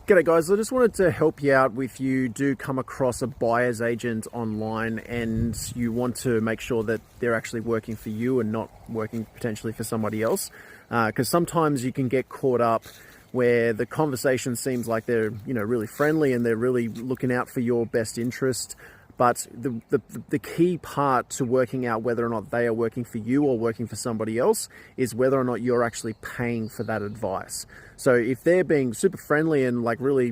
G'day guys, I just wanted to help you out if you do come across a buyer's agent online and you want to make sure that they're actually working for you and not working potentially for somebody else. Because sometimes you can get caught up where the conversation seems like they're really friendly and they're really looking out for your best interest. But the key part to working out whether or not they are working for you or working for somebody else is whether or not you're actually paying for that advice. So if they're being super friendly and like really,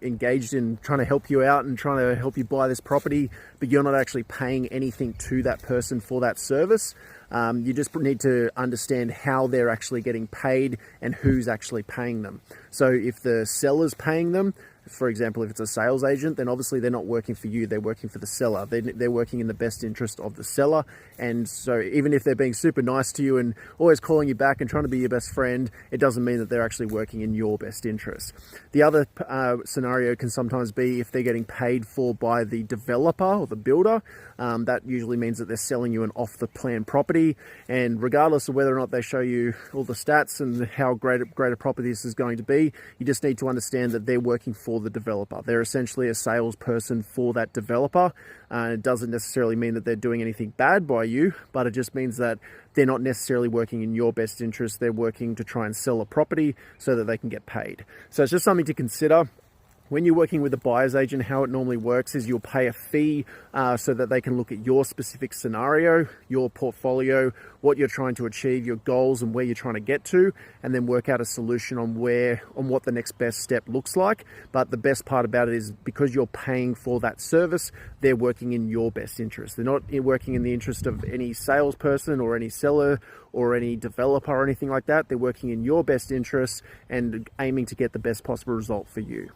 engaged in trying to help you out and trying to help you buy this property, but you're not actually paying anything to that person for that service, you just need to understand how they're actually getting paid and who's actually paying them. So if the seller's paying them, for example, if it's a sales agent, then obviously they're not working for you, they're working for the seller. They're working in the best interest of the seller. And so even if they're being super nice to you and always calling you back and trying to be your best friend, it doesn't mean that they're actually working in your best interest. The other scenario can sometimes be if they're getting paid for by the developer or the builder. That usually means that they're selling you an off-the-plan property. And regardless of whether or not they show you all the stats and how great a property this is going to be, you just need to understand that they're working for the developer. They're essentially a salesperson for that developer. It doesn't necessarily mean that they're doing anything bad by you, but it just means that they're not necessarily working in your best interest. They're working to try and sell a property so that they can get paid. So it's just something to consider. When you're working with a buyer's agent, how it normally works is you'll pay a fee so that they can look at your specific scenario, your portfolio, what you're trying to achieve, your goals and where you're trying to get to, and then work out a solution on what the next best step looks like. But the best part about it is because you're paying for that service, they're working in your best interest. They're not working in the interest of any salesperson or any seller or any developer or anything like that. They're working in your best interest and aiming to get the best possible result for you.